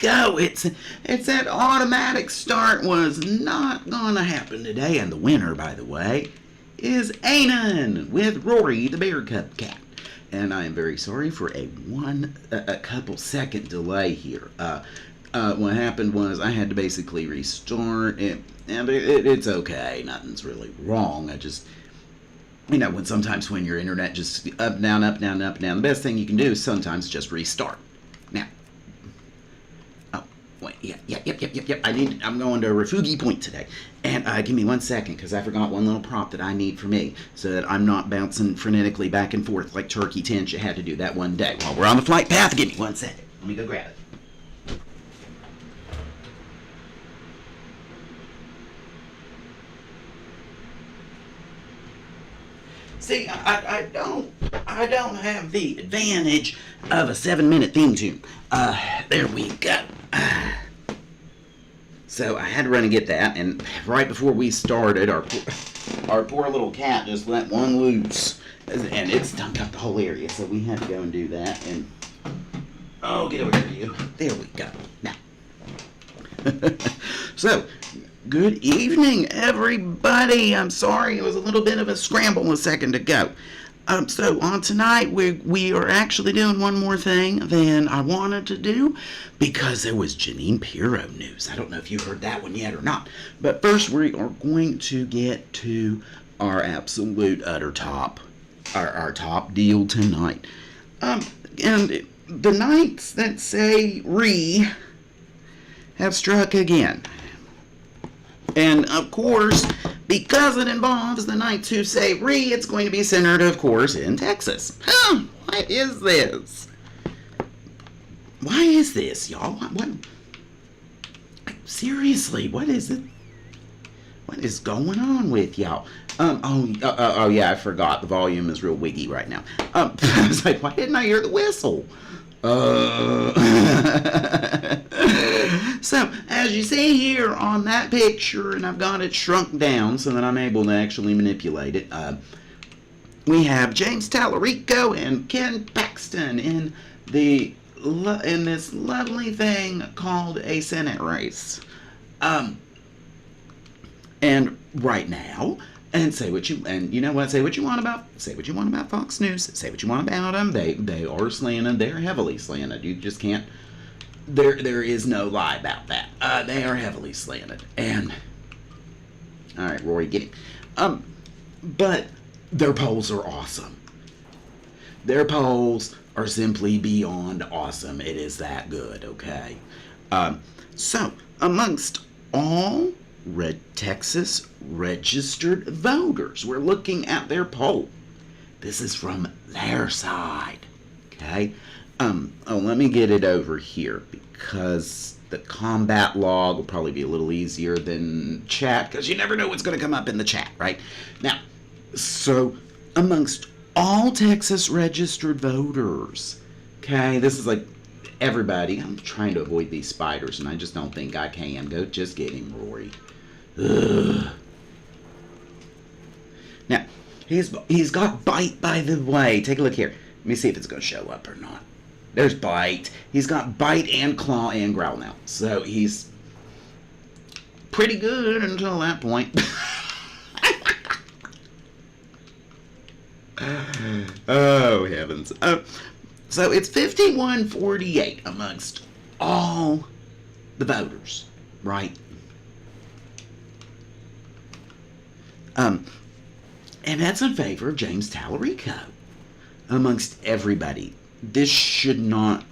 go. It's that automatic start was not gonna happen today. And the winner, by the way, is Ainann with Rory the Bear Cub Cat. And I am very sorry for a couple second delay here. What happened was I had to basically restart it, and it's okay. Nothing's really wrong. I just, sometimes when your internet just up, down, up, down, up, down, the best thing you can do is sometimes just restart. Now, wait, yep. I'm going to Refugi Point today. And give me 1 second, because I forgot one little prop that I need for me, so that I'm not bouncing frenetically back and forth like Turkeytentia had to do that one day. While we're on the flight path, give me 1 second. Let me go grab it. See, I don't have the advantage of a 7-minute theme tune. There we go. So I had to run and get that, and right before we started, our poor little cat just let one loose, and it stunk up the whole area, so we had to go and do that, and, oh, get over here, you. There we go. Now. So, good evening, everybody. I'm sorry, it was a little bit of a scramble a second ago. So on tonight, we are actually doing one more thing than I wanted to do, because there was Janine Pirro news. I don't know if you heard that one yet or not. But first, we are going to get to our absolute utter top, our top deal tonight. And the nights that say re have struck again. And, of course, because it involves the Knights who say re, it's going to be centered, of course, in Texas. What is this? Why is this, y'all? What? Seriously, what is it? What is going on with y'all? Oh, yeah, I forgot. The volume is real wiggy right now. I was like, why didn't I hear the whistle? So, as you see here on that picture, and I've got it shrunk down so that I'm able to actually manipulate it, we have James Tallarico and Ken Paxton in this lovely thing called a Senate race. And right now, say what you want about Fox News, say what you want about them. They are slanted. They're heavily slanted. You just can't. There is no lie about that. They are heavily slanted. And all right, Rory, get him. But their polls are awesome. Their polls are simply beyond awesome. It is that good. Okay. So amongst all Texas registered voters, we're looking at their poll. This is from their side. Okay. Let me get it over here, because the combat log will probably be a little easier than chat, because you never know what's going to come up in the chat, right? Now, so amongst all Texas registered voters, okay, this is like everybody. I'm trying to avoid these spiders, and I just don't think I can. Just get him, Rory. Ugh. Now, he's got bite, by the way. Take a look here. Let me see if it's going to show up or not. There's bite. He's got bite and claw and growl now. So he's pretty good until that point. Oh, heavens. So it's 51-48 amongst all the voters, right? And that's in favor of James Tallarico amongst everybody. This should not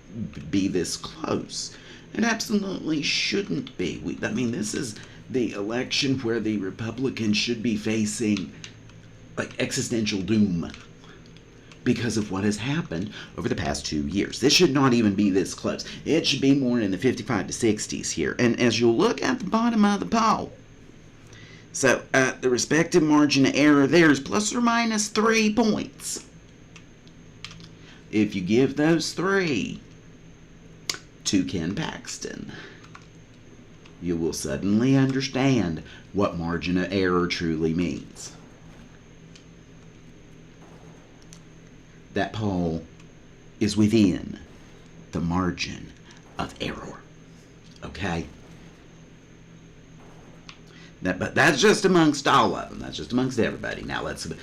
be this close. It absolutely shouldn't be. This is the election where the Republicans should be facing like existential doom because of what has happened over the past 2 years. This should not even be this close. It should be more in the 55 to 60s here. And as you'll look at the bottom of the poll, so the respective margin of error there is plus or minus 3 points. If you give those 3 to Ken Paxton, you will suddenly understand what margin of error truly means. That poll is within the margin of error. Okay? But that's just amongst all of them. That's just amongst everybody. Here's the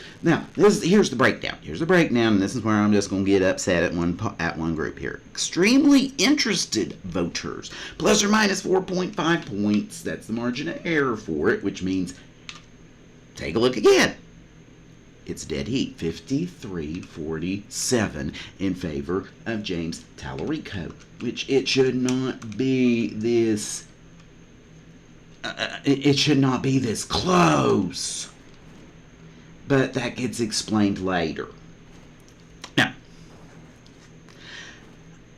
breakdown. Here's the breakdown, and this is where I'm just going to get upset at one group here. Extremely interested voters, plus or minus 4.5 points. That's the margin of error for it, which means, take a look again. It's dead heat, 53-47 in favor of James Tallarico, which it should not be this. It should not be this close. But that gets explained later. Now,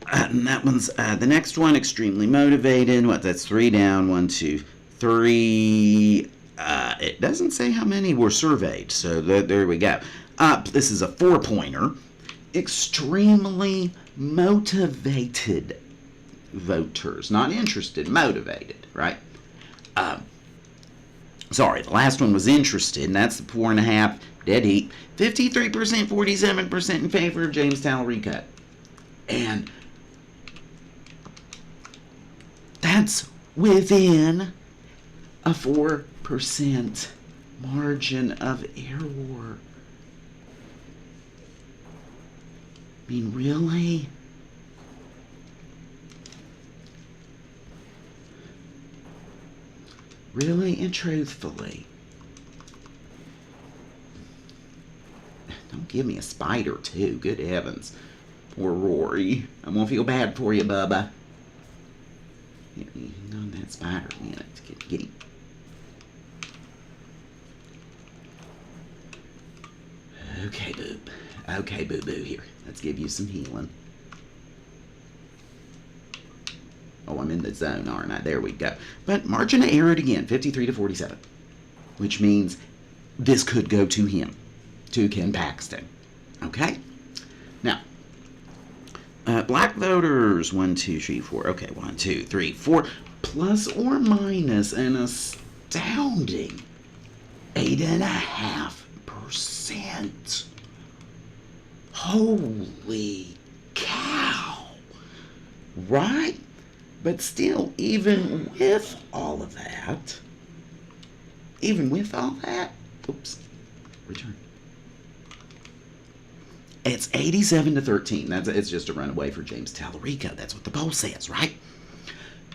that one's the next one. Extremely motivated. That's 3 down. 1, 2, 3. It doesn't say how many were surveyed, so there we go. This is a 4-pointer. Extremely motivated voters. Not interested, motivated, right? Sorry, the last one was interested, and that's the 4.5, dead heat. 53%, 47% in favor of James Tallarico. And that's within a 4% margin of error. I mean, really? Really and truthfully. Don't give me a spider, too. Good heavens. Poor Rory. I'm going to feel bad for you, Bubba. Hang on that spider a minute. Get him. Okay, boob. Okay, boo-boo here. Let's give you some healing. Oh, I'm in the zone, aren't I? There we go. But margin of error again, 53-47, which means this could go to him, to Ken Paxton. Okay? Now, black voters, 1, 2, 3, 4. Okay, 1, 2, 3, 4, plus or minus an astounding 8.5%. Holy cow! Right? But still, even with all that, oops, return. It's 87-13. It's just a runaway for James Tallarico. That's what the poll says, right?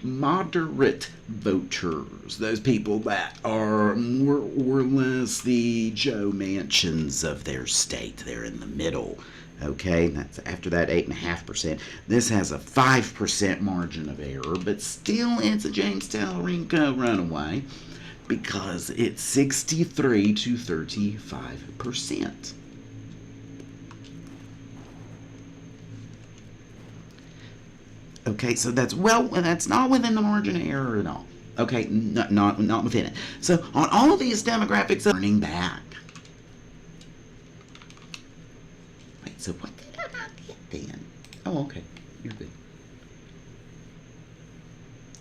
Moderate voters, those people that are more or less the Joe Manchins of their state. They're in the middle. Okay, that's after that 8.5%. This has a 5% margin of error, but still it's a James Tallarico runaway because it's 63-35%. Okay, so that's not within the margin of error at all. Okay, not within it. So on all of these demographics, turning back. So what did I not get then? Oh, okay. You're good.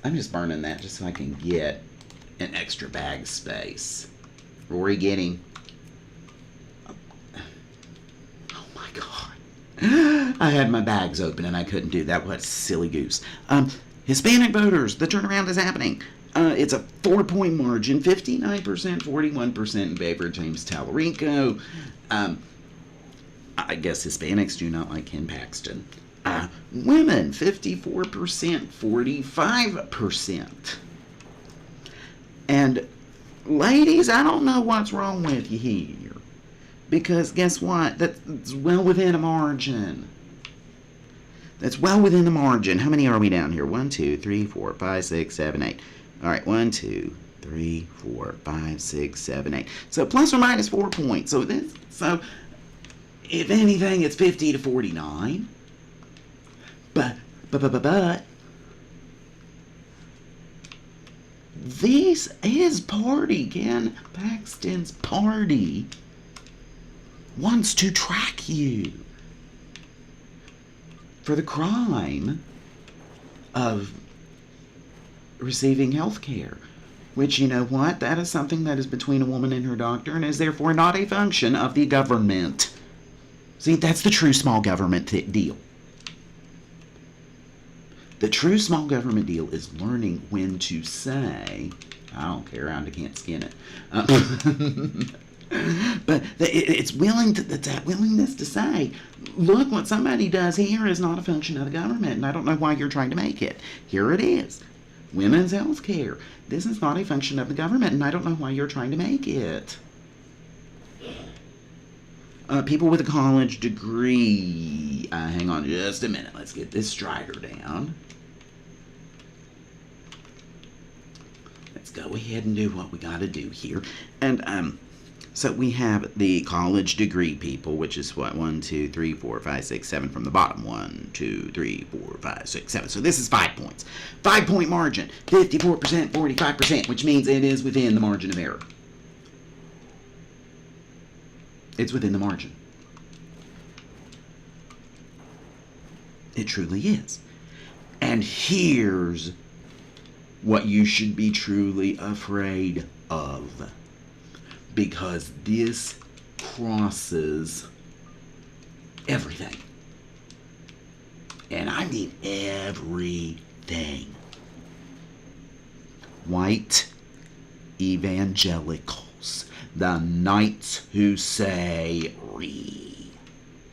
I'm just burning that just so I can get an extra bag space. Rory, get him. Oh my God. I had my bags open and I couldn't do that. What a silly goose. Hispanic voters, the turnaround is happening. It's a 4-point margin, 59%, 41% in favor of James Tallarico. I guess Hispanics do not like Ken Paxton. Women, 54%, 45%. And ladies, I don't know what's wrong with you here. Because guess what? That's well within a margin. That's well within the margin. How many are we down here? 1, 2, 3, 4, 5, 6, 7, 8. All right, 1, 2, 3, 4, 5, 6, 7, 8. So plus or minus 4 points. So if anything, it's 50-49. But his party, Ken Paxton's party, wants to track you for the crime of receiving health care. Which, you know what? That is something that is between a woman and her doctor and is therefore not a function of the government. See, that's the true small government deal. The true small government deal is learning when to say, I don't care, I can't skin it. But it's that willingness to say, look, what somebody does here is not a function of the government, and I don't know why you're trying to make it. Here it is. Women's health care. This is not a function of the government, and I don't know why you're trying to make it. People with a college degree. Hang on just a minute. Let's get this strider down. Let's go ahead and do what we got to do here. And so we have the college degree people, which is what? 1, 2, 3, 4, 5, 6, 7 from the bottom. 1, 2, 3, 4, 5, 6, 7. So this is 5 points. 5-point margin. 54%, 45%, which means it is within the margin of error. It's within the margin. It truly is. And here's what you should be truly afraid of. Because this crosses everything. And I mean everything. White evangelicals. The knights who say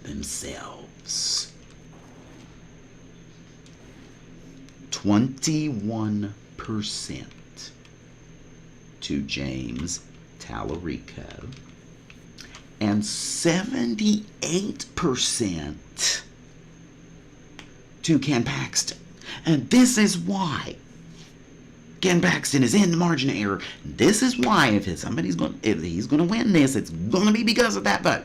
themselves. 21% to James Tallarico and 78% to Ken Paxton. And this is why Ken Paxton is in the margin of error. This is why if he's going to win this, it's going to be because of that vote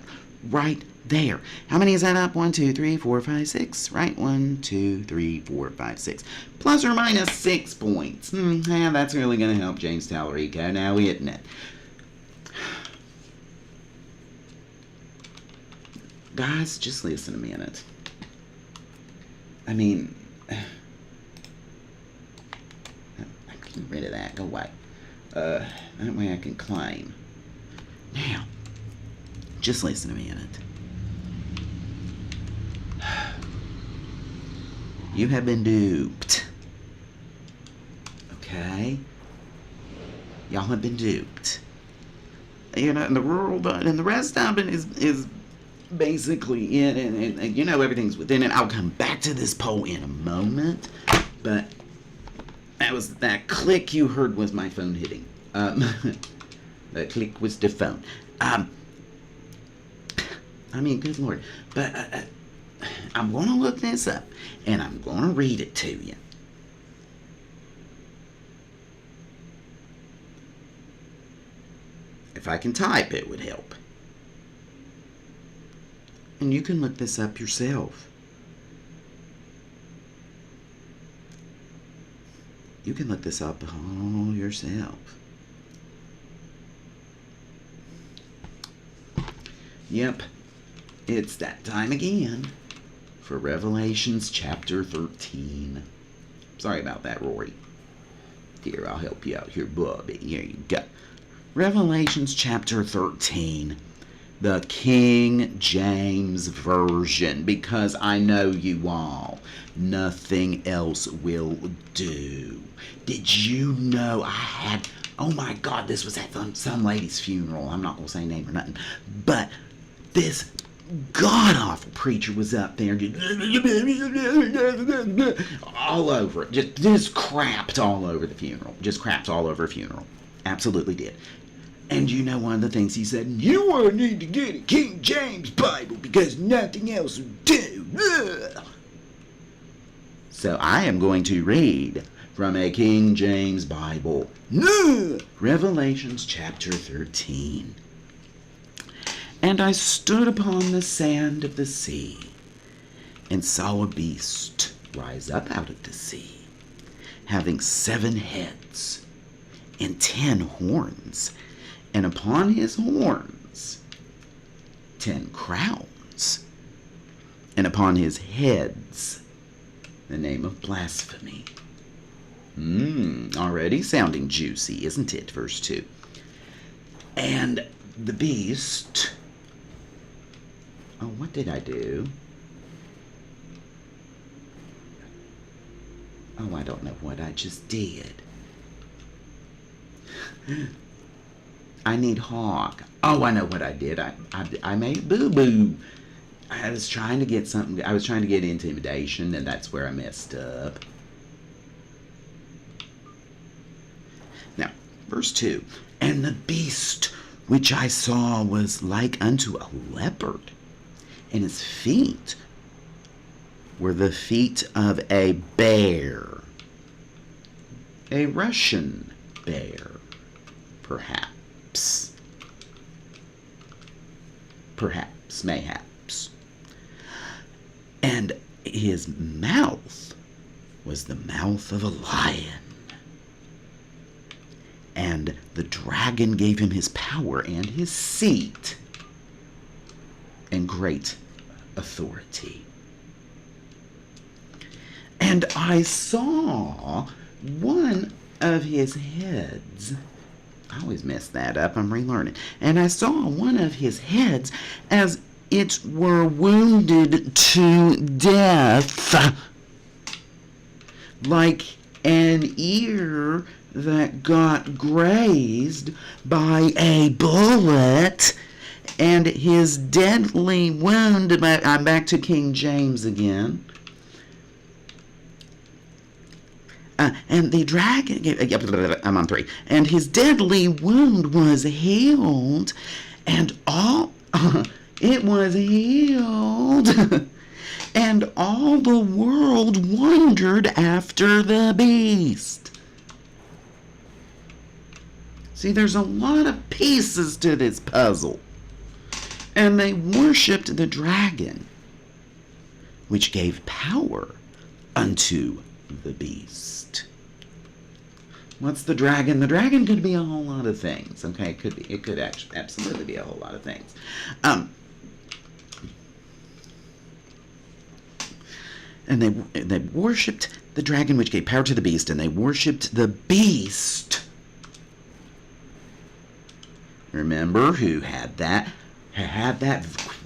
right there. How many is that up? 1, 2, 3, 4, 5, 6. Right? 1, 2, 3, 4, 5, 6. Plus or minus 6 points. Yeah, that's really going to help James Tallarico now, isn't it? Guys, just listen a minute. I mean, I'm getting rid of that. Go away. That way I can claim. Now, just listen a minute. You have been duped. Okay? Y'all have been duped. You know, and the rural, and the rest of it is basically it, and you know, everything's within it. I'll come back to this poll in a moment, but that click you heard was my phone hitting. That click was the phone. I mean, good Lord. But I'm going to look this up, and I'm going to read it to you. If I can type, it would help. And you can look this up yourself. You can look this up all yourself. Yep, it's that time again for Revelations chapter 13. Sorry about that, Rory. Here, I'll help you out here, Bubby. Here you go. Revelations chapter 13. The King James Version, because I know you all. Nothing else will do. Did you know I had... Oh my God, this was at some lady's funeral. I'm not going to say name or nothing. But this god-awful preacher was up there just all over it. Just crapped all over the funeral. Just crapped all over a funeral. Absolutely did. And you know one of the things he said, you will need to get a King James Bible because nothing else will do. Ugh. So I am going to read from a King James Bible. Revelations chapter 13. And I stood upon the sand of the sea and saw a beast rise up out of the sea, having 7 heads and 10 horns, and upon his horns 10 crowns, and upon his heads the name of blasphemy. Already sounding juicy, isn't it? Verse 2. And the beast... Oh, what did I do? Oh, I don't know what I just did. I need hawk. Oh, I know what I did. I made boo-boo. I was trying to get something. I was trying to get intimidation, and that's where I messed up. Now, verse 2. And the beast which I saw was like unto a leopard, and his feet were the feet of a bear. A Russian bear, perhaps. Perhaps, mayhaps. And his mouth was the mouth of a lion. And the dragon gave him his power and his seat and great authority. And I saw one of his heads. I always mess that up. I'm relearning. And I saw one of his heads as it were wounded to death, like an ear that got grazed by a bullet, and his deadly wound. I'm back to King James again. And the dragon, I'm on 3. And his deadly wound was healed, and it was healed, and all the world wondered after the beast. See, there's a lot of pieces to this puzzle. And they worshipped the dragon, which gave power unto the beast. What's the dragon? The dragon could be a whole lot of things. Okay, it could be. It could actually absolutely be a whole lot of things. And they worshipped the dragon, which gave power to the beast, and they worshipped the beast. Remember, who had that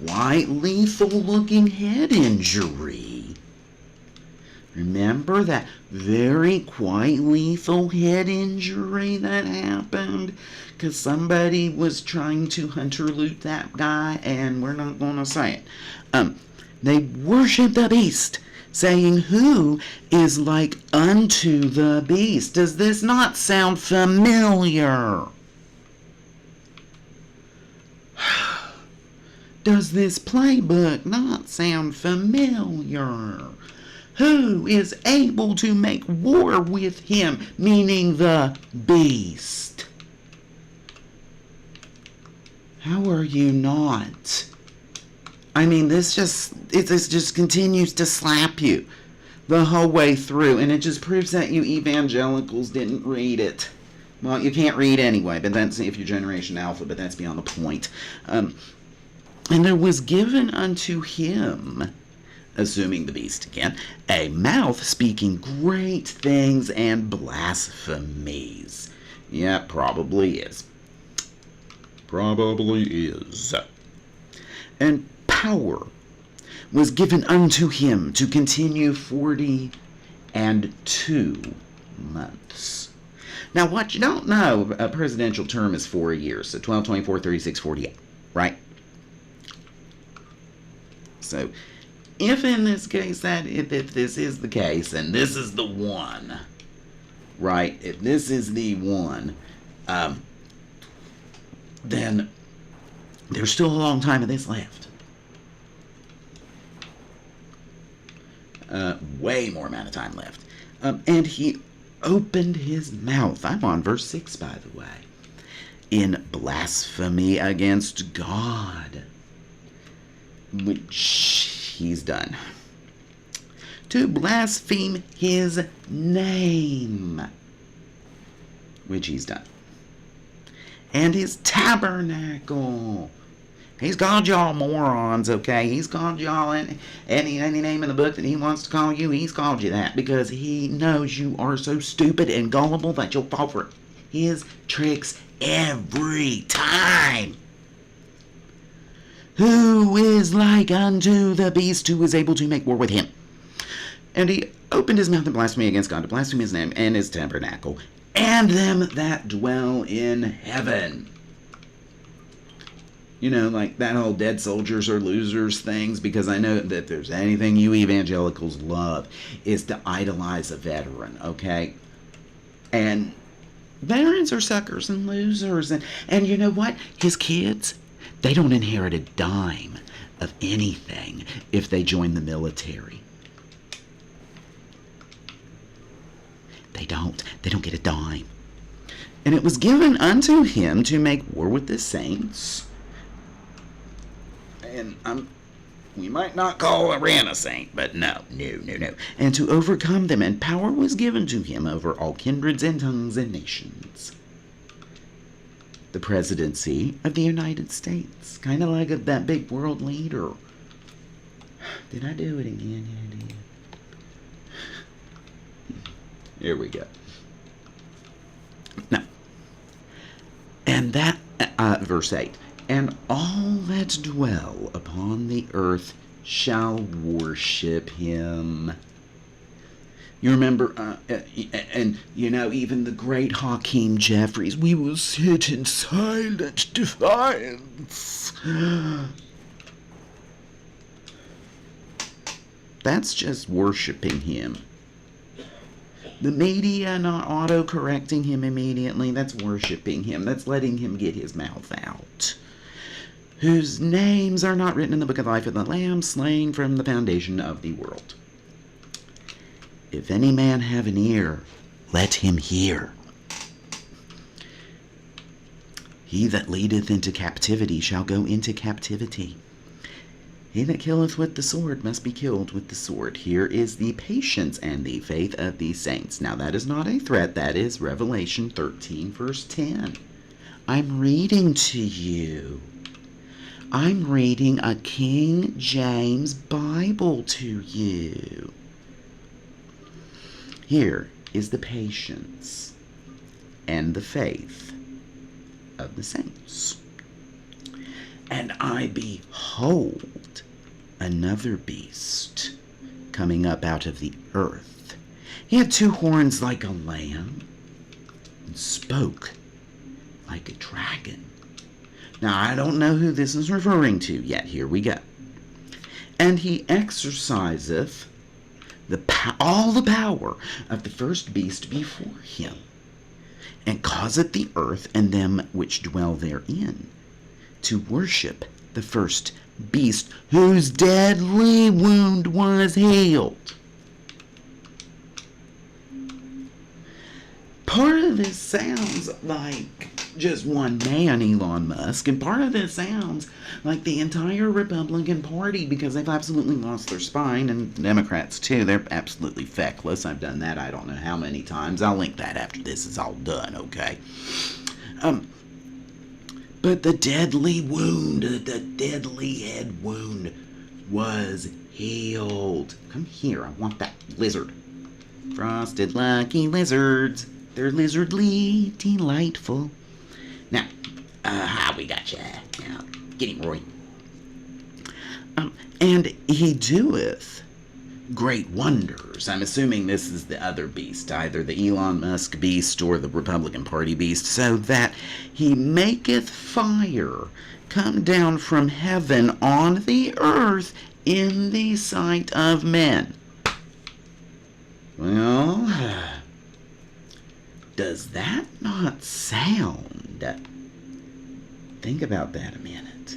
quite lethal-looking head injury. Remember that very quite lethal head injury that happened? Because somebody was trying to hunter loot that guy, and we're not going to say it. They worship the beast, saying, who is like unto the beast? Does this not sound familiar? Does this playbook not sound familiar? Who is able to make war with him, meaning the beast? How are you not? I mean, this just continues to slap you the whole way through, and it just proves that you evangelicals didn't read it. Well, you can't read anyway, but that's if you're Generation Alpha, but that's beyond the point. And there was given unto him, assuming the beast again, a mouth speaking great things and blasphemies. Yeah, probably is. Probably is. And power was given unto him to continue 42 months. Now, what you don't know, a presidential term is 4 years, so 12, 24, 36, 48, right? So, if in this case, if this is the case, and this is the one, right, if this is the one, then there's still a long time of this left. Way more amount of time left. And he opened his mouth. I'm on verse 6, by the way. In blasphemy against God, which he's done. To blaspheme his name, which he's done. And his tabernacle. He's called y'all morons, okay? He's called y'all any name in the book that he wants to call you. He's called you that because he knows you are so stupid and gullible that you'll fall for his tricks every time. Who is like unto the beast, who is able to make war with him? And he opened his mouth in blasphemy against God, to blaspheme his name and his tabernacle, and them that dwell in heaven. You know, like that whole dead soldiers are losers things, because I know that if there's anything you evangelicals love, is to idolize a veteran, okay? And veterans are suckers and losers. And you know what? His kids, they don't inherit a dime of anything if they join the military. They don't get a dime. And it was given unto him to make war with the saints. And we might not call Iran a saint, but no. And to overcome them, and power was given to him over all kindreds and tongues and nations. The presidency of the United States, kind of like that big world leader. Did I do it again? Yeah, I did. Here we go. Now, and that, verse 8, and all that dwell upon the earth shall worship him. You remember, and you know, even the great Hakeem Jeffries, we will sit in silent defiance. That's just worshiping him. The media not auto-correcting him immediately, that's worshiping him. That's letting him get his mouth out. Whose names are not written in the book of life of the Lamb, slain from the foundation of the world. If any man have an ear, let him hear. He that leadeth into captivity shall go into captivity. He that killeth with the sword must be killed with the sword. Here is the patience and the faith of the saints. Now that is not a threat. That is Revelation 13, verse 10. I'm reading to you. I'm reading a King James Bible to you. Here is the patience and the faith of the saints. And I behold another beast coming up out of the earth. He had two horns like a lamb and spoke like a dragon. Now, I don't know who this is referring to yet. Here we go. And he exerciseth all the power of the first beast before him, and causeth the earth and them which dwell therein to worship the first beast, whose deadly wound was healed. Part of this sounds like just one man, Elon Musk, and part of this sounds like the entire Republican Party, because they've absolutely lost their spine, and Democrats too. They're absolutely feckless. I've done that I don't know how many times. I'll link that after this is all done, okay? But the deadly wound, the deadly head wound was healed. Come here, I want that lizard. Frosted lucky lizards. They're lizardly delightful. Now, how we got you? Now, get him, Roy. And he doeth great wonders. I'm assuming this is the other beast, either the Elon Musk beast or the Republican Party beast, so that he maketh fire come down from heaven on the earth in the sight of men. Well, does that not sound? Think about that a minute.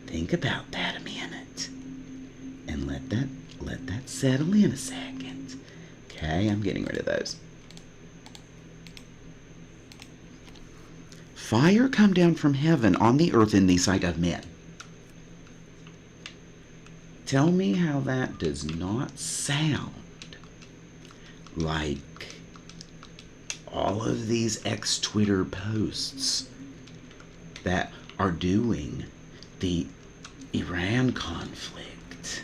Think about that a minute. And let that settle in a second. Okay, I'm getting rid of those. Fire come down from heaven on the earth in the sight of men. Tell me how that does not sound like all of these ex-Twitter posts that are doing the Iran conflict.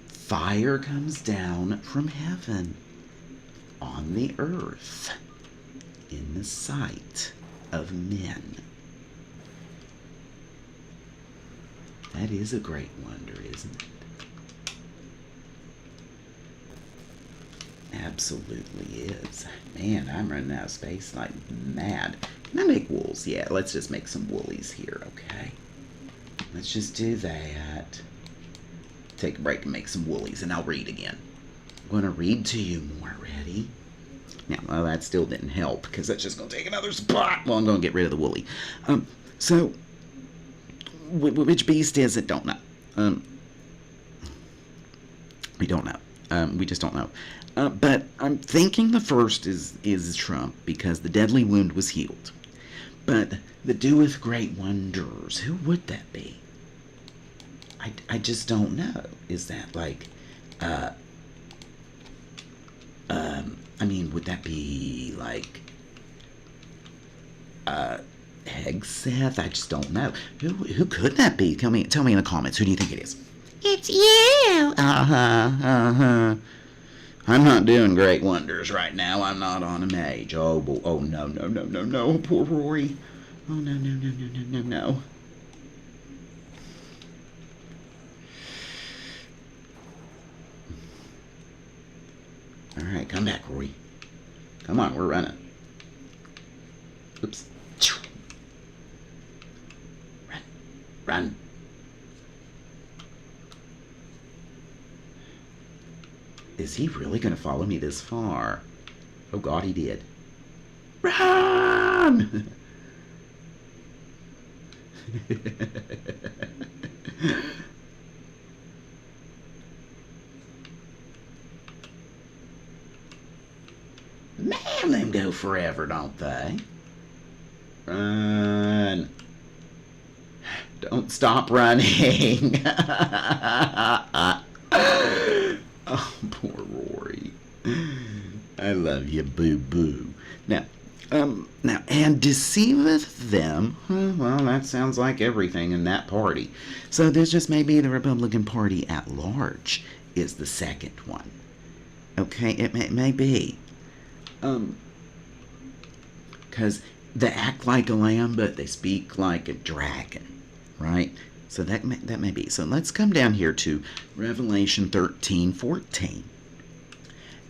Fire comes down from heaven on the earth in the sight of men. That is a great wonder, isn't it? absolutely is. Man, I'm running out of space like mad. Can I make wools? Yeah, let's just make some woolies here, okay? Let's just do that. Take a break and make some woolies, and I'll read again. I'm going to read to you more. Ready? Now, well, that still didn't help, because that's just going to take another spot. Well, I'm going to get rid of the woolly. So, which beast is it? Don't know. We don't know. We just don't know. But I'm thinking the first is Trump, because the deadly wound was healed. But the doeth great wonders, who would that be? I just don't know. Is that like, I mean, would that be like, Hegseth? I just don't know. Who could that be? Tell me in the comments. Who do you think it is? It's you! I'm not doing great wonders right now. I'm not on a mage. Oh no. Poor Rory. Oh, no. Alright, come back, Rory. Come on, we're running. Oops. Run. Is he really going to follow me this far? Oh God, he did. Run! Man, them go forever, don't they? Run. Don't stop running. Oh, poor Rory. I love you, boo-boo. Now, and deceiveth them. Well, that sounds like everything in that party. So there's just maybe the Republican Party at large is the second one. Okay, it may be. Because they act like a lamb, but they speak like a dragon, right? So that may be. So let's come down here to Revelation 13:14.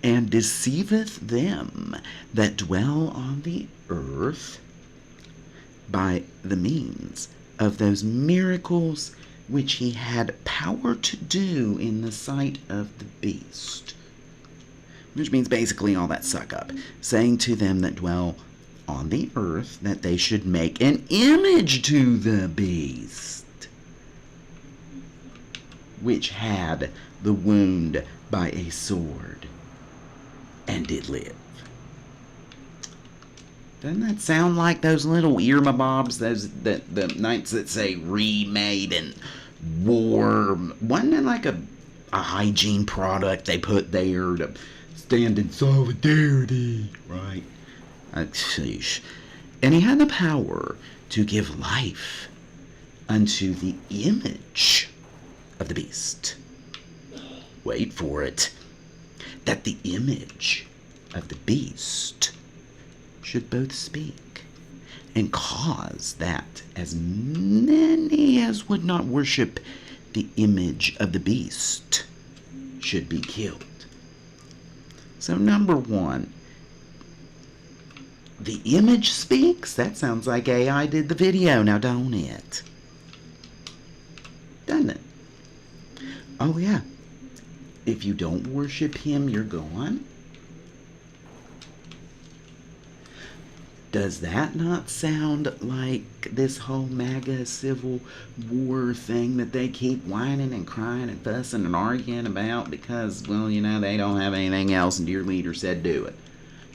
And deceiveth them that dwell on the earth by the means of those miracles which he had power to do in the sight of the beast. Which means basically all that suck up. Saying to them that dwell on the earth that they should make an image to the beast, which had the wound by a sword, and did live. Doesn't that sound like those little earmabobs, the knights that say remade and war? Wasn't it like a hygiene product they put there to stand in solidarity, right? And he had the power to give life unto the image of the beast. Wait for it. That the image of the beast should both speak, and cause that as many as would not worship the image of the beast should be killed. So number one, the image speaks? That sounds like AI did the video, now don't it? Doesn't it? Oh yeah. If you don't worship him, you're gone? Does that not sound like this whole MAGA Civil War thing that they keep whining and crying and fussing and arguing about because, well, you know, they don't have anything else and your leader said do it.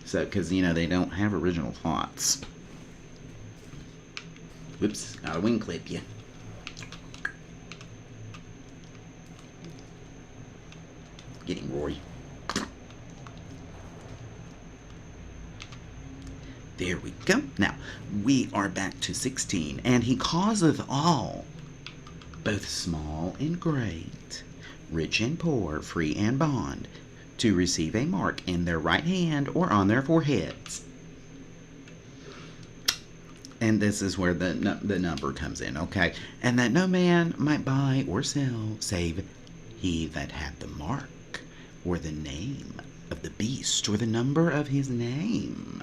So, because, you know, they don't have original thoughts. Whoops, gotta wing clip you. Get him, Rory. There we go. Now, we are back to 16. And he causeth all, both small and great, rich and poor, free and bond, to receive a mark in their right hand or on their foreheads. And this is where the number comes in, okay? And that no man might buy or sell, save he that had the mark, or the name of the beast beast, or the number of his name.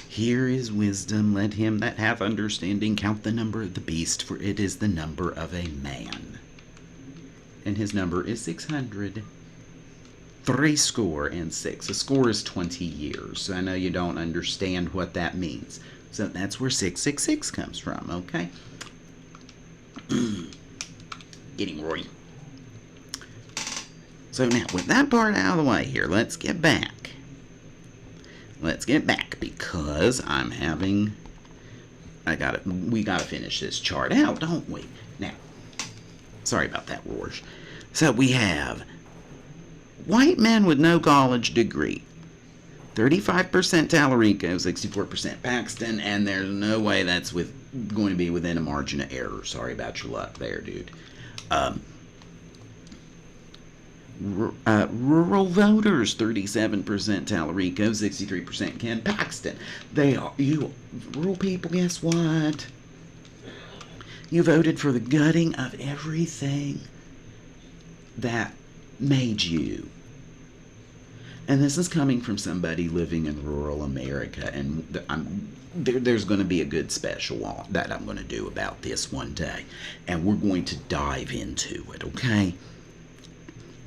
Here is wisdom, let him that hath understanding count the number of the beast, for it is the number of a man. And his number is 600. threescore and 6. A score is 20 years. So I know you don't understand what that means. So that's where 666 comes from, okay? Getting Roy. So now, with that part out of the way here, let's get back. Let's get back because I'm having... we gotta finish this chart out, don't we? Now, sorry about that, Rorsch. So we have white men with no college degree. 35% Tallarico, 64% Paxton, and there's no way that's going to be within a margin of error. Sorry about your luck there, dude. Rural voters, 37% Tallarico, 63% Ken Paxton. Rural people, guess what? You voted for the gutting of everything that made you. And this is coming from somebody living in rural America, and there's going to be a good special that I'm going to do about this one day, and we're going to dive into it, okay?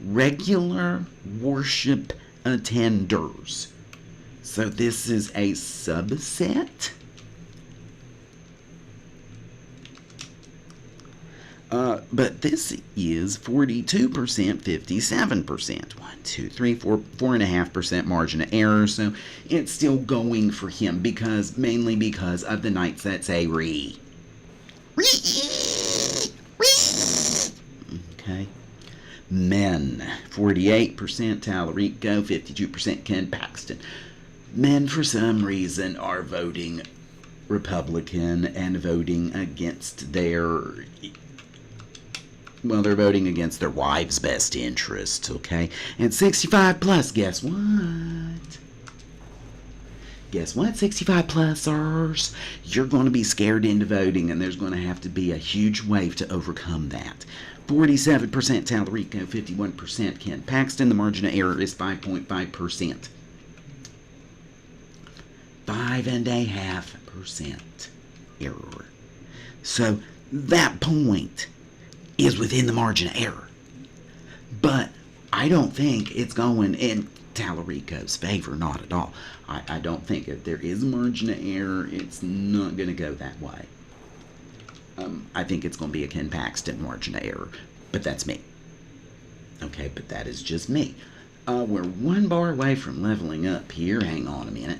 Regular worship attenders. So this is a subset. But this is 42%, 57%. 1, 2, 3, 4, 4.5% margin of error. So it's still going for him mainly because of the nights that say re. Okay. Men, 48% Tallarico, 52% Ken Paxton. Men, for some reason, are voting Republican and voting against they're voting against their wives' best interests, okay? And 65 plus, guess what? Guess what, 65 plusers? You're going to be scared into voting, and there's going to have to be a huge wave to overcome that. 47% Tallarico, 51% Ken Paxton. The margin of error is 5.5%. 5.5% error. So that point is within the margin of error. But I don't think it's going in Tallarico's favor, not at all. I don't think if there is a margin of error, it's not going to go that way. I think it's going to be a Ken Paxton margin of error, but that's me. Okay, but that is just me. We're one bar away from leveling up here. Hang on a minute.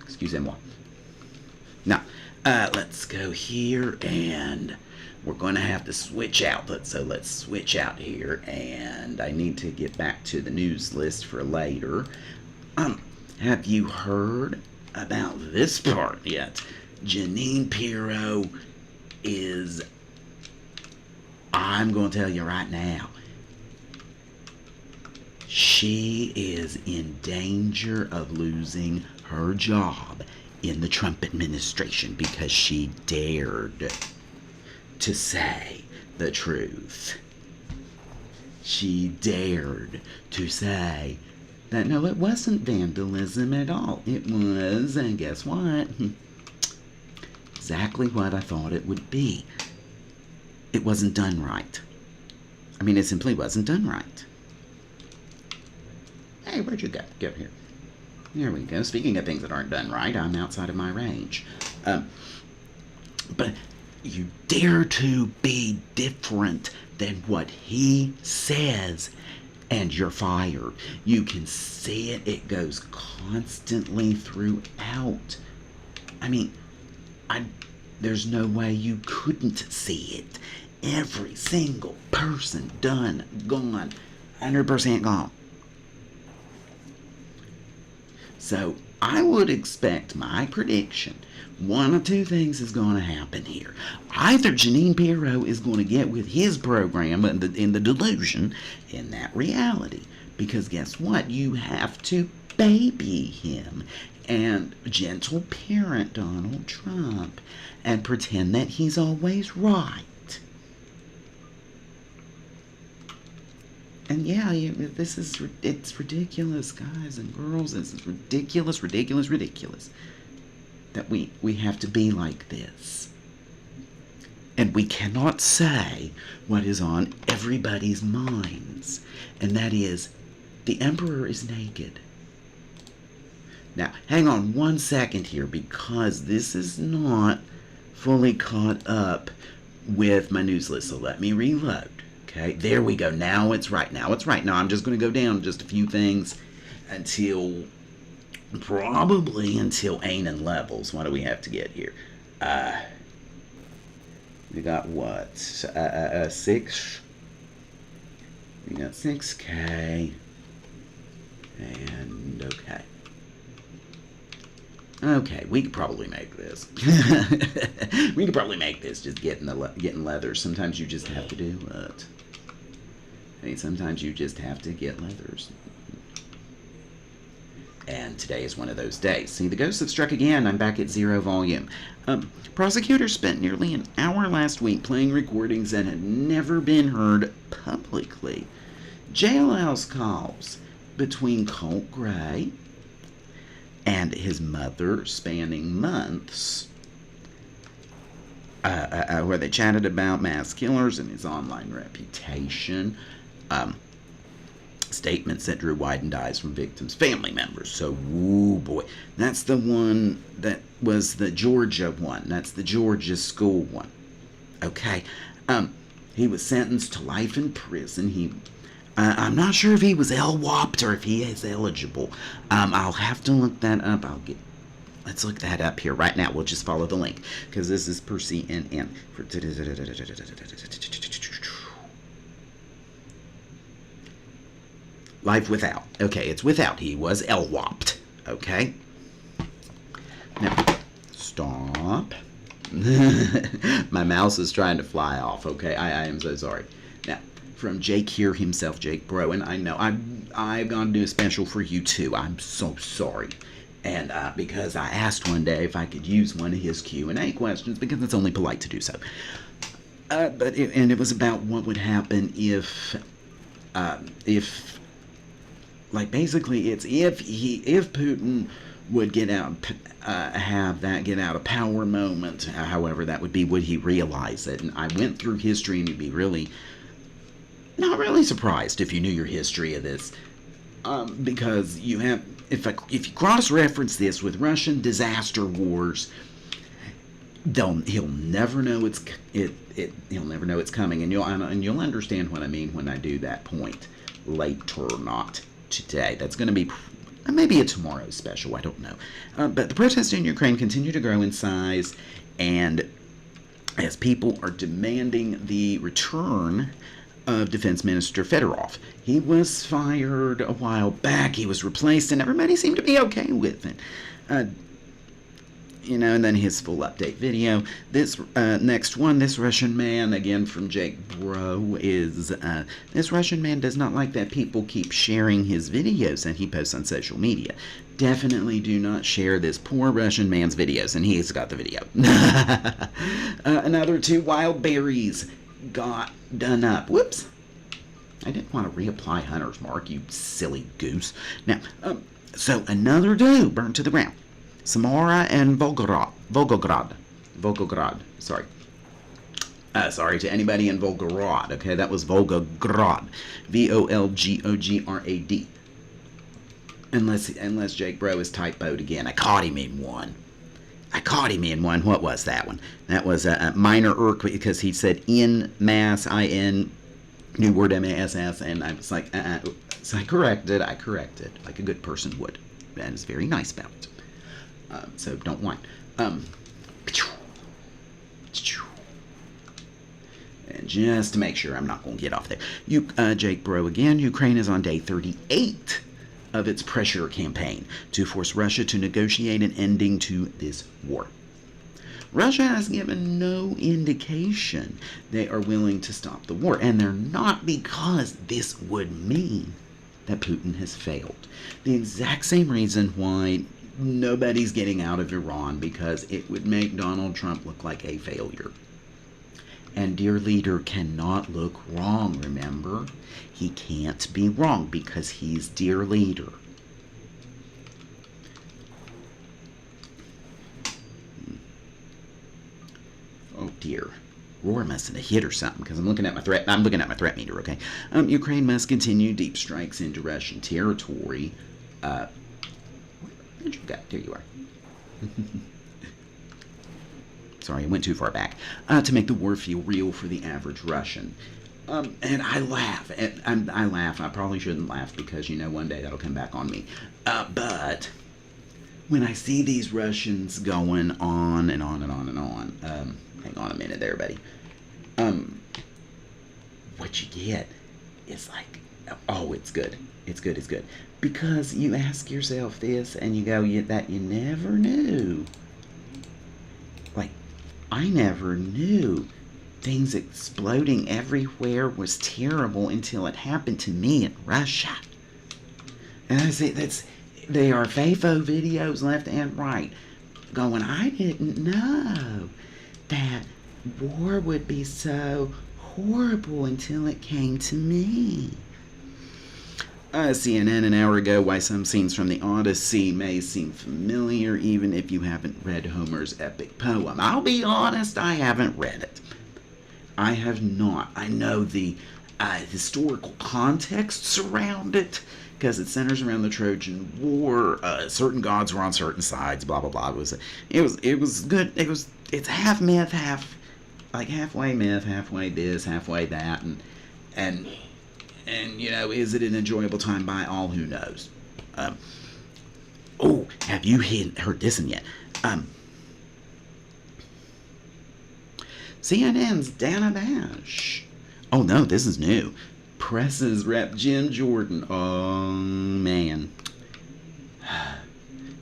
Excusez-moi. Now, let's go here, and we're going to have to switch out. So let's switch out here, and I need to get back to the news list for later. Have you heard about this part yet? Janine Pirro is, I'm going to tell you right now, she is in danger of losing her job in the Trump administration because she dared to say the truth. She dared to say that no, it wasn't vandalism at all. It was, and guess what? Exactly what I thought it would be. It wasn't done right. I mean, it simply wasn't done right. Hey, where'd you go? Get here. There we go. Speaking of things that aren't done right, I'm outside of my range. But you dare to be different than what he says, and you're fired. You can see it. It goes constantly throughout. I mean, there's no way you couldn't see it. Every single person done, gone, 100% gone. So I would expect my prediction, one of two things is going to happen here. Either Janine Pirro is going to get with his program in the delusion in that reality. Because guess what? You have to baby him and gentle parent Donald Trump and pretend that he's always right. And yeah, it's ridiculous, guys and girls. This is ridiculous, ridiculous, ridiculous. That we have to be like this. And we cannot say what is on everybody's minds. And that is, the emperor is naked. Now, hang on one second here, because this is not fully caught up with my news list. So let me reload. Okay, there we go. Now it's right. Now I'm just going to go down just a few things probably until Ainann levels. What do we have to get here? We got what? 6. We got 6K. And okay. Okay, we could probably make this. We could probably make this just getting leathers. Sometimes you just have to do it. I mean, sometimes you just have to get leathers. And today is one of those days. See, the ghosts have struck again. I'm back at 0 volume. Prosecutors spent nearly an hour last week playing recordings that had never been heard publicly. Jailhouse calls between Colt Gray and his mother, spanning months, where they chatted about mass killers and his online reputation. Statements that drew widened eyes from victims' family members. So, woo boy, that's the one that was the Georgia one. That's the Georgia school one. Okay, he was sentenced to life in prison. I'm not sure if he was LWOPed or if he is eligible. I'll have to look that up. Let's look that up here right now. We'll just follow the link, because this is per CNN. Life without. Okay, it's without. He was LWOPed. Okay. Now, stop. My mouse is trying to fly off. Okay, I am so sorry. Now, from Jake here himself, Jake Bro, and I know I've gone to do a special for you too. I'm so sorry. And because I asked one day if I could use one of his Q&A questions, because it's only polite to do so. It was about what would happen if like, basically, it's if Putin would have that get out of power moment, however that would be, would he realize it? And I went through history, and you'd be not really surprised if you knew your history of this, because you have, if you cross-reference this with Russian disaster wars, he'll never know he'll never know it's coming, and you'll understand what I mean when I do that point later, not today. That's going to be maybe a tomorrow special, I don't know. But the protests in Ukraine continue to grow in size, and as people are demanding the return of Defense Minister Fedorov. He was fired a while back. He was replaced, and everybody seemed to be okay with it. And then his full update video. This next one, this Russian man, again from Jake Bro, is this Russian man does not like that people keep sharing his videos that he posts on social media. Definitely do not share this poor Russian man's videos, and he's got the video. Another 2 wild berries got done up. Whoops. I didn't want to reapply Hunter's Mark, you silly goose. Now, so another 2 burned to the ground. Samara and Volgograd. Sorry. Sorry to anybody in Volgograd. Okay, that was Volgograd. Volgograd. Unless Jake Bro is typoed again. I caught him in one. What was that one? That was a minor earthquake, because he said in mass, in new word MASS, and I was like, So I corrected, like a good person would. That is very nice about it. So don't whine. And just to make sure I'm not going to get off there. Jake Bro again. Ukraine is on day 38 of its pressure campaign to force Russia to negotiate an ending to this war. Russia has given no indication they are willing to stop the war, and they're not, because this would mean that Putin has failed. The exact same reason why nobody's getting out of Iran, because it would make Donald Trump look like a failure. And dear leader cannot look wrong, remember? He can't be wrong because he's dear leader. Oh dear. Roar must have hit or something because I'm looking at my threat meter, okay? Ukraine must continue deep strikes into Russian territory. Where did you go? There you are. Sorry, I went too far back. To make the war feel real for the average Russian. And I laugh. And I laugh. I probably shouldn't laugh because, one day that'll come back on me. But when I see these Russians going on and on and on and on, hang on a minute there, buddy. What you get is like, oh, it's good. It's good, it's good. Because you ask yourself this and you go, that you never knew. Like, I never knew things exploding everywhere was terrible until it happened to me in Russia. And I say, they are FAFO videos left and right going, I didn't know that war would be so horrible until it came to me. CNN an hour ago, why some scenes from the Odyssey may seem familiar even if you haven't read Homer's epic poem. I'll be honest, I haven't read it. I have not. I know the historical context surround it because it centers around the Trojan War. Certain gods were on certain sides. Blah blah blah. It was good. It's half myth, halfway myth, halfway this, halfway that, and is it an enjoyable time by all? Who knows? Have you heard this one yet? CNN's Dana Bash. Oh no, this is new. Presses rep Jim Jordan. Oh man.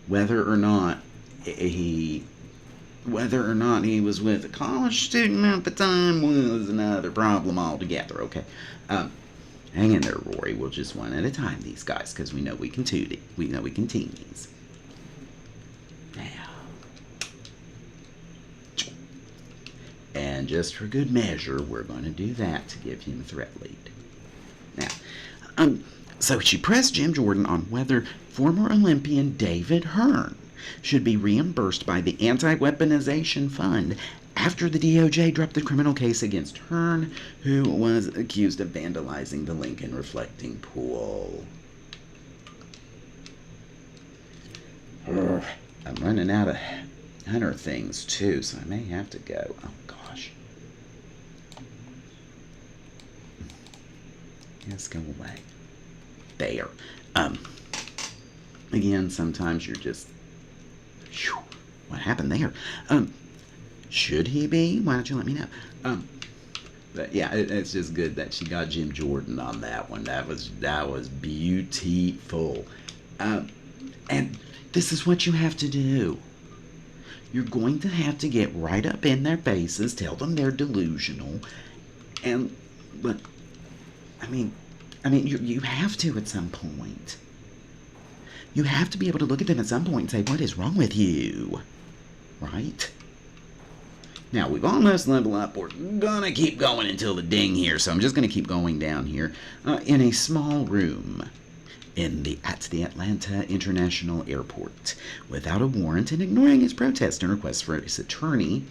Whether or not he was with a college student at the time was another problem altogether. Okay. Hang in there, Rory. We'll just one at a time, these guys, because we know we can team these. Now. And just for good measure, we're going to do that to give him a threat lead. Now, so she pressed Jim Jordan on whether former Olympian David Hearn should be reimbursed by the Anti-Weaponization Fund after the DOJ dropped the criminal case against Hearn, who was accused of vandalizing the Lincoln reflecting pool. I'm running out of Hunter things too, so I may have to go. Oh gosh. Yes, go away. There. Again, sometimes you're just, whew, what happened there? Should he be? Why don't you let me know? But yeah, it's just good that she got Jim Jordan on that one. That was beautiful. And this is what you have to do. You're going to have to get right up in their faces, tell them they're delusional, but I mean, you have to at some point. You have to be able to look at them at some point and say, what is wrong with you? Right? Now, we've almost leveled up. We're gonna keep going until the ding here, so I'm just gonna keep going down here. In a small room at the Atlanta International Airport, without a warrant and ignoring his protest and request for his attorney,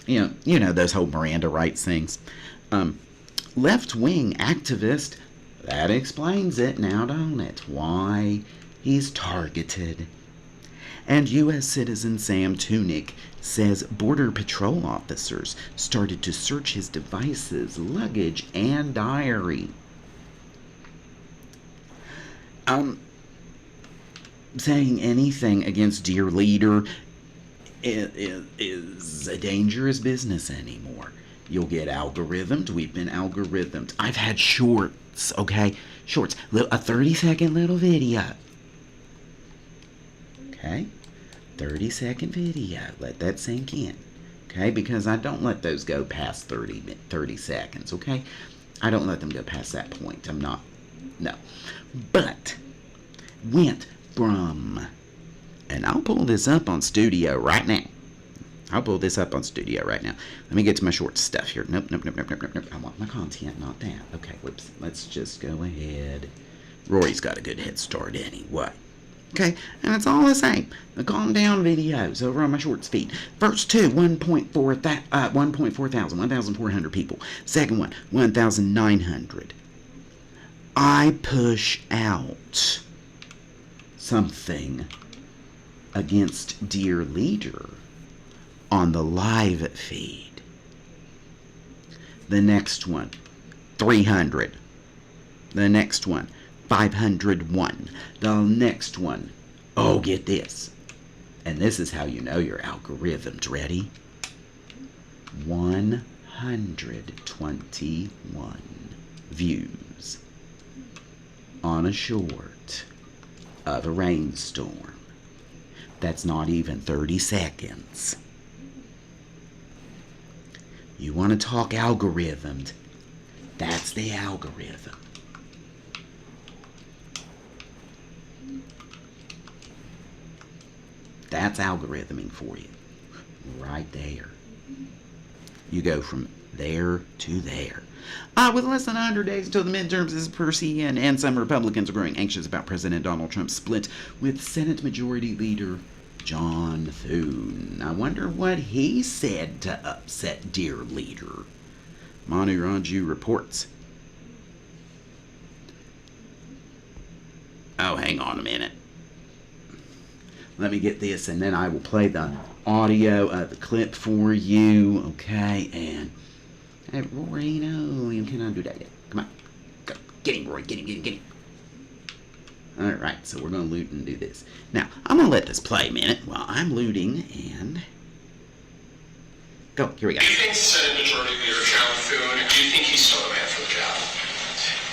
you know those whole Miranda rights things. Left-wing activist, that explains it now, don't it? Why he's targeted. And U.S. citizen Sam Tunick says Border Patrol officers started to search his devices, luggage, and diary. Saying anything against dear leader is a dangerous business anymore. You'll get algorithmed. We've been algorithmed. I've had shorts, okay? Shorts. A 30-second little video. Okay? 30-second video. Let that sink in. Okay? Because I don't let those go past 30 seconds, okay? I don't let them go past that point. I'm not. No. But went from, and I'll pull this up on Studio right now. I'll pull this up on Studio right now. Let me get to my short stuff here. Nope. I want my content, not that. Okay, whoops. Let's just go ahead. Rory's got a good head start anyway. Okay, and it's all the same. The calm down videos over on my shorts feed. First two, 1,400 people. Second one, 1,900. I push out something against Dear Leader on the live feed. The next one, 300. The next one, 501. The next one, oh, get this. And this is how you know your algorithm's ready. 121 views on a short of a rainstorm. That's not even 30 seconds. You want to talk algorithms? That's the algorithm. That's algorithming for you. Right there. You go from there to there. With less than 100 days until the midterms, as per CNN, some Republicans are growing anxious about President Donald Trump's split with Senate Majority Leader John Thune. I wonder what he said to upset Dear Leader. Manu Raju reports. Oh, hang on a minute. Let me get this, and then I will play the audio, the clip for you. Okay, and hey, Rory, no, you cannot do that yet. Come on, go, get him, Rory, get him. All right, so we're gonna loot and do this. Now, I'm gonna let this play a minute while I'm looting and go. Here we go. Do you think Senate Majority Leader John Thune? Do you think he's still the man for the job?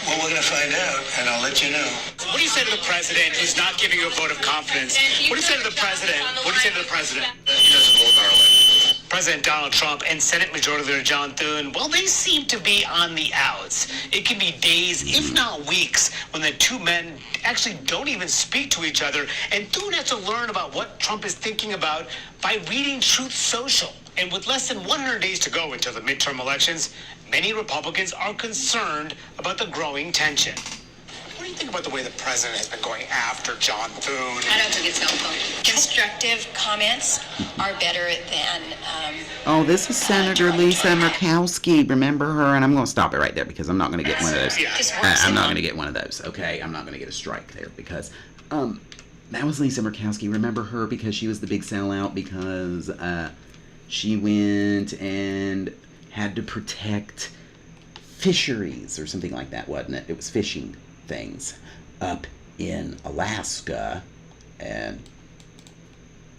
Well, we're going to find out, and I'll let you know. What do you say to the president who's not giving you a vote of confidence? What do you say to the president? What do you say to the president? He doesn't vote in our election. President Donald Trump and Senate Majority Leader John Thune, well, they seem to be on the outs. It can be days, if not weeks, when the two men actually don't even speak to each other. And Thune has to learn about what Trump is thinking about by reading Truth Social. And with less than 100 days to go until the midterm elections, many Republicans are concerned about the growing tension. What do you think about the way the president has been going after John Thune? I don't think it's helpful. Constructive comments are better than. Oh, this is Senator Lisa Murkowski. Remember her? And I'm going to stop it right there because I'm not going to get one of those. I'm not going to get one of those. Okay, I'm not going to get a strike there because that was Lisa Murkowski. Remember her because she was the big sellout because she went and had to protect fisheries or something like that, wasn't it? It was fishing things up in Alaska. And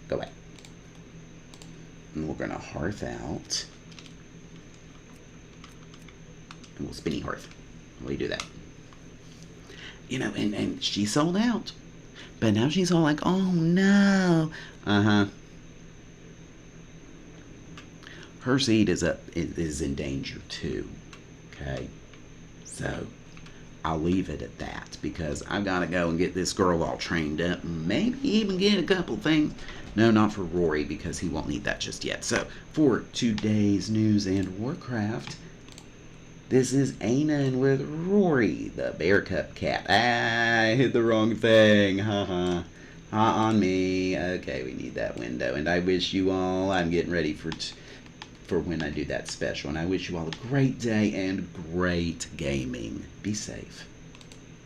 go back. And we're going to hearth out. And we'll spinny hearth. We do that. You know, and she sold out. But now she's all like, oh no. Her seat is in danger too. Okay? So I'll leave it at that because I've got to go and get this girl all trained up and maybe even get a couple things. No, not for Rory because he won't need that just yet. So for today's news and Warcraft, this is Ainann with Rory, the Bear Cup cat. I hit the wrong thing. Ha on me. Okay, we need that window. And I wish you all, I'm getting ready for when I do that special. And I wish you all a great day and great gaming. Be safe.